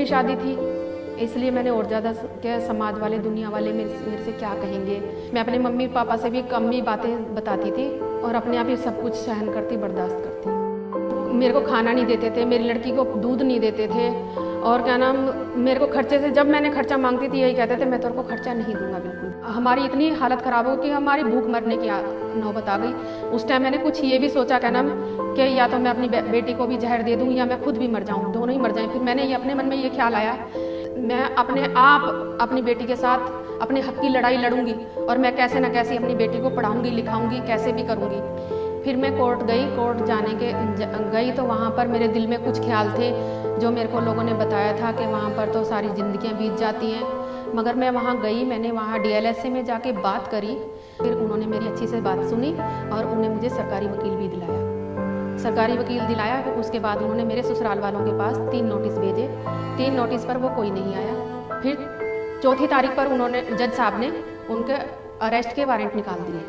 शादी थी, इसलिए मैंने और ज़्यादा क्या समाज वाले दुनिया वाले मेरे से क्या कहेंगे। मैं अपने मम्मी पापा से भी कम ही बातें बताती थी और अपने आप ही सब कुछ सहन करती, बर्दाश्त करती। मेरे को खाना नहीं देते थे, मेरी लड़की को दूध नहीं देते थे, और क्या नाम, मेरे को खर्चे से, जब मैंने खर्चा मांगती थी यही कहते थे मैं तेरे को खर्चा नहीं दूंगा बिल्कुल। हमारी इतनी हालत ख़राब हो कि हमारी भूख मरने की नौबत आ गई। उस टाइम मैंने कुछ ये भी सोचा क्या नाम कि या तो मैं अपनी बेटी को भी जहर दे दूँ या मैं खुद भी मर जाऊँ, दोनों ही मर जाएँ। फिर मैंने ये अपने मन में ये ख्याल आया, मैं अपने आप अपनी बेटी के साथ अपने हक की लड़ाई लड़ूंगी और मैं कैसे न कैसे अपनी बेटी को पढ़ाऊंगी लिखाऊंगी, कैसे भी करूंगी। फिर मैं कोर्ट गई, कोर्ट जाने के गई तो वहाँ पर मेरे दिल में कुछ ख्याल थे जो मेरे को लोगों ने बताया था कि वहाँ पर तो सारी ज़िंदगियाँ बीत जाती हैं। मगर मैं वहाँ गई, मैंने वहाँ DLSA में जाके बात करी। फिर उन्होंने मेरी अच्छी से बात सुनी और उन्होंने मुझे सरकारी वकील भी दिलाया, सरकारी वकील दिलाया। फिर उसके बाद उन्होंने मेरे ससुराल वालों के पास 3 नोटिस भेजे, 3 नोटिस पर वो कोई नहीं आया। फिर 4 तारीख पर उन्होंने, जज साहब ने उनके अरेस्ट के वारंट निकाल दिए।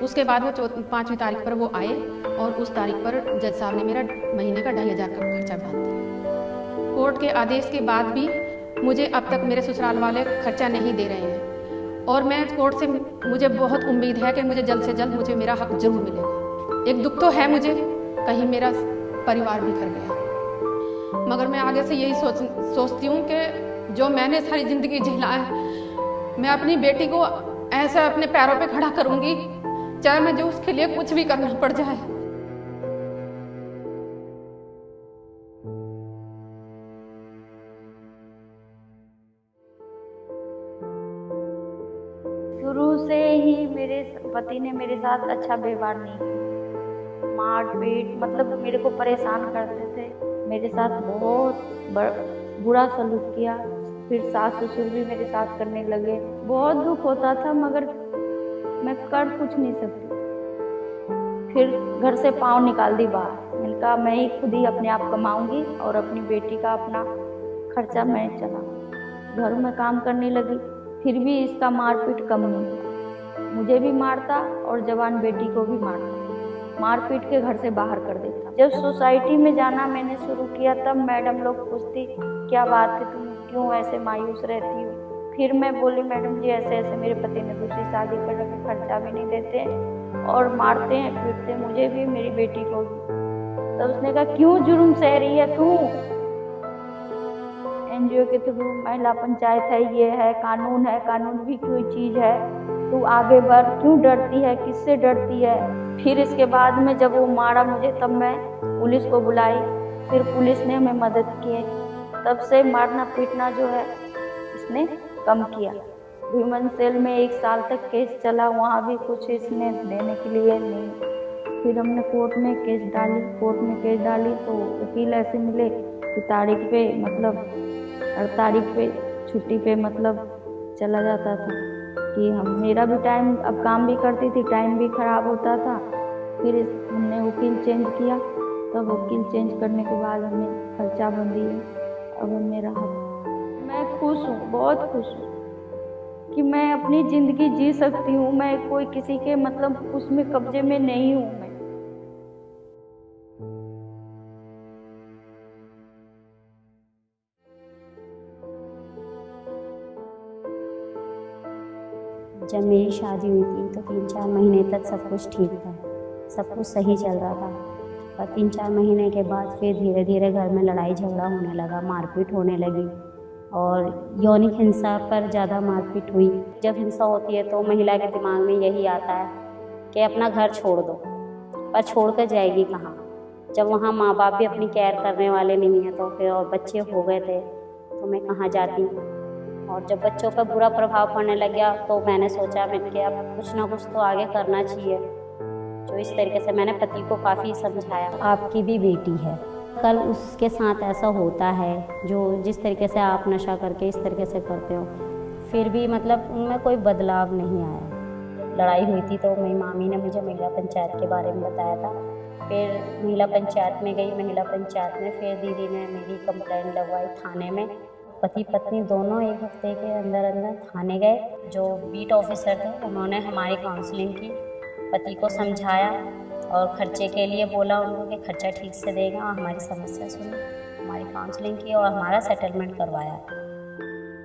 उसके बाद वो 5वीं तारीख पर वो आए और उस तारीख पर जज साहब ने मेरा महीने का 2,500 का खर्चा बांध दिया। कोर्ट के आदेश के बाद भी मुझे अब तक मेरे ससुराल वाले खर्चा नहीं दे रहे हैं और मैं कोर्ट से, मुझे बहुत उम्मीद है कि मुझे जल्द से जल्द मुझे मेरा हक जरूर मिलेगा। एक दुख तो है मुझे, कहीं मेरा परिवार बिखर गया, मगर मैं आगे से यही सोचती हूँ कि जो मैंने सारी ज़िंदगी झेला है, मैं अपनी बेटी को ऐसा अपने पैरों पे खड़ा करूँगी, चाहे मुझे उसके लिए कुछ भी करना पड़ जाए। शुरू से ही मेरे पति ने मेरे साथ अच्छा व्यवहार नहीं किया, मार पीट, मतलब मेरे को परेशान करते थे, मेरे साथ बहुत बुरा सलूक किया। फिर सास ससुर भी मेरे साथ करने लगे, बहुत दुख होता था मगर मैं कर कुछ नहीं सकती। फिर घर से पाँव निकाल दी बाहर, मैंने कहा मैं ही खुद ही अपने आप कमाऊंगी और अपनी बेटी का अपना खर्चा मैं चलाऊंगी। घरों में काम करने लगी, फिर भी इसका मारपीट कम नहीं हुआ, मुझे भी मारता और जवान बेटी को भी मारता, मारपीट के घर से बाहर कर देता। जब सोसाइटी में जाना मैंने शुरू किया तब मैडम लोग पूछती क्या बात है, तुम क्यों ऐसे मायूस रहती हो। फिर मैं बोली मैडम जी ऐसे ऐसे मेरे पति ने दूसरी शादी कर रखी, खर्चा भी नहीं देते और मारते हैं पीटते मुझे भी मेरी बेटी को भी। तो उसने कहा क्यों जुर्म सह रही है तू, NGO के थ्रू महिला पंचायत है, ये है कानून है, कानून भी कोई चीज़ है, तू आगे बढ़, क्यों डरती है, किससे डरती है। फिर इसके बाद में जब वो मारा मुझे तब मैं पुलिस को बुलाई, फिर पुलिस ने हमें मदद की, तब से मारना पीटना जो है इसने कम किया। ह्यूमन सेल में 1 साल तक केस चला, वहाँ भी कुछ इसने देने के लिए नहीं। फिर हमने कोर्ट में केस डाली, कोर्ट में केस डाली तो वकील ऐसे मिले कि तारीख पे मतलब हर तारीख पे छुट्टी पे मतलब चला जाता था कि मेरा भी टाइम, अब काम भी करती थी, टाइम भी ख़राब होता था। फिर हमने वकील चेंज किया, तब वकील चेंज करने के बाद हमें खर्चा बंदी है, अब हमें राहत। मैं खुश हूँ, बहुत खुश हूँ कि मैं अपनी ज़िंदगी जी सकती हूँ, मैं कोई किसी के मतलब उसमें कब्जे में नहीं हूँ। मैं जब मेरी शादी हुई थी तो 3-4 महीने तक सब कुछ ठीक था, सब कुछ सही चल रहा था। पर 3-4 महीने के बाद फिर धीरे धीरे घर में लड़ाई झगड़ा होने लगा, मारपीट होने लगी और यौनिक हिंसा पर ज़्यादा मारपीट हुई। जब हिंसा होती है तो महिला के दिमाग में यही आता है कि अपना घर छोड़ दो, पर छोड़ कर जाएगी कहाँ, जब वहाँ माँ बाप भी अपनी केयर करने वाले नहीं हैं तो फिर, और बच्चे हो गए थे तो मैं कहाँ जाती। और जब बच्चों पर बुरा प्रभाव पड़ने लग गया तो मैंने सोचा कि अब कुछ ना कुछ तो आगे करना चाहिए। जो इस तरीके से मैंने पति को काफ़ी समझाया, आपकी भी बेटी है, कल उसके साथ ऐसा होता है जो जिस तरीके से आप नशा करके इस तरीके से करते हो, फिर भी मतलब उनमें कोई बदलाव नहीं आया। लड़ाई हुई थी तो मेरी मामी ने मुझे महिला पंचायत के बारे में बताया था। फिर महिला पंचायत में गई, महिला पंचायत में फिर दीदी ने मेरी कंप्लेंट लगवाई थाने में। पति पत्नी दोनों 1 हफ्ते के अंदर अंदर थाने गए। जो बीट ऑफिसर थे उन्होंने हमारी काउंसलिंग की, पति को समझाया और खर्चे के लिए बोला उनको कि खर्चा ठीक से देगा और हमारी समस्या सुनी। हमारी काउंसलिंग की और हमारा सेटलमेंट करवाया।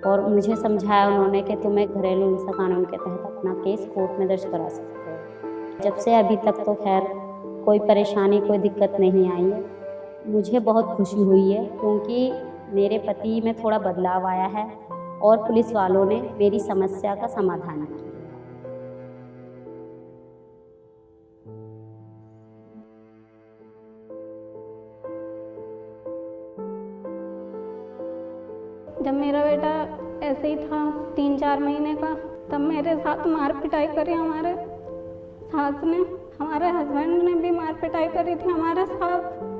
और मुझे समझाया उन्होंने कि तुम्हें घरेलू हिंसा कानून के तहत अपना केस कोर्ट में दर्ज करा सकते हो। जब से अभी तक तो खैर कोई परेशानी, कोई दिक्कत नहीं आई है। मुझे बहुत खुशी हुई है क्योंकि मेरे पति में थोड़ा बदलाव आया है और पुलिस वालों ने मेरी समस्या का समाधान किया। जब मेरा बेटा ऐसे ही था 3-4 महीने का, तब मेरे साथ मार पिटाई करी हमारे सास ने, हमारे हस्बैंड ने भी मार पिटाई करी थी हमारे साथ।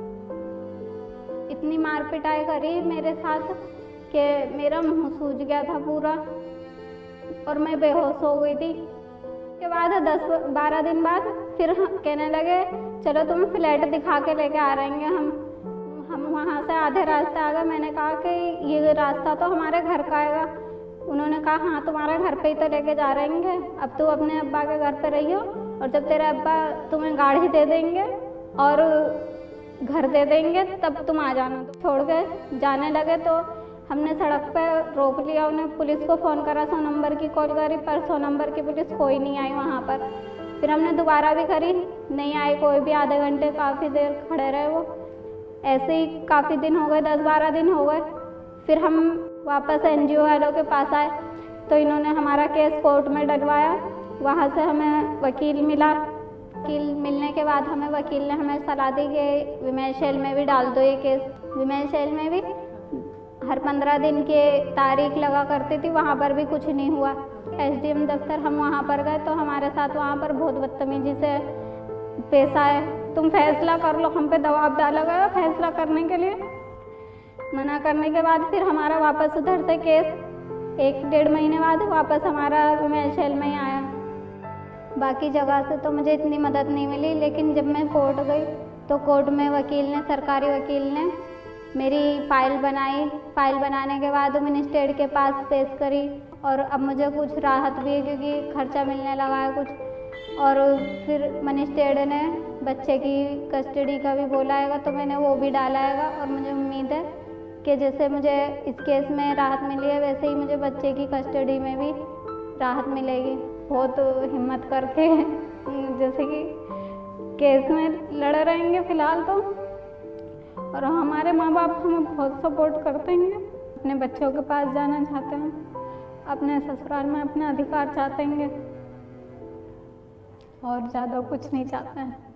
इतनी मार पिटाई करी मेरे साथ कि मेरा मुंह सूज गया था पूरा और मैं बेहोश हो गई थी। उसके बाद 10-12 दिन बाद फिर कहने लगे चलो तुम्हें फ्लैट दिखा के लेके आ रहेंगे हम वहाँ से आधे रास्ते आ गए। मैंने कहा कि ये रास्ता तो हमारे घर का आएगा। उन्होंने कहा हाँ तुम्हारे घर पे ही तो लेके जा रहेंगे, अब तू अपने अब्बा के घर पे रहियो और जब तेरे अब्बा तुम्हें गाड़ी दे देंगे और घर दे देंगे तब तुम आ जाना। तो छोड़ के जाने लगे तो हमने सड़क पे रोक लिया उन्हें, पुलिस को फ़ोन करा, 100 नंबर की कॉल करी पर 100 नंबर की पुलिस कोई नहीं आई वहाँ पर। फिर हमने दोबारा भी करी, नहीं आई कोई भी, आधे घंटे काफ़ी देर खड़े रहे वो। ऐसे ही काफ़ी दिन हो गए, 10-12 दिन हो गए। फिर हम वापस NGO वालों के पास आए तो इन्होंने हमारा केस कोर्ट में डलवाया। वहाँ से हमें वकील मिला। वकील मिलने के बाद हमें वकील ने हमें सलाह दी कि विमेन सेल में भी डाल दो ये केस। विमेन सेल में भी हर 15 दिन के तारीख लगा करती थी, वहाँ पर भी कुछ नहीं हुआ। SDM दफ्तर हम वहाँ पर गए तो हमारे साथ वहाँ पर बहुत बदतमीजी से पेश आए। तुम फैसला कर लो, हम पे दबाव डाला गया फैसला करने के लिए। मना करने के बाद फिर हमारा वापस उधर से केस 1-1.5 महीने बाद वापस हमारा विमेन सेल में ही आया। बाकी जगह से तो मुझे इतनी मदद नहीं मिली, लेकिन जब मैं कोर्ट गई तो कोर्ट में वकील ने, सरकारी वकील ने मेरी फ़ाइल बनाई। फ़ाइल बनाने के बाद मिनिस्ट्रेट के पास पेश करी और अब मुझे कुछ राहत भी है क्योंकि खर्चा मिलने लगा है कुछ। और फिर मजिस्ट्रेट ने बच्चे की कस्टडी का भी बोला है तो मैंने वो भी डाला है और मुझे उम्मीद है कि जैसे मुझे इस केस में राहत मिली है वैसे ही मुझे बच्चे की कस्टडी में भी राहत मिलेगी। बहुत हिम्मत करके जैसे कि केस में लड़े रहेंगे फ़िलहाल तो, और हमारे माँ बाप हमें बहुत सपोर्ट करते हैं। अपने बच्चों के पास जाना चाहते हैं, अपने ससुराल में अपना अधिकार चाहते हैं और ज़्यादा कुछ नहीं चाहते हैं।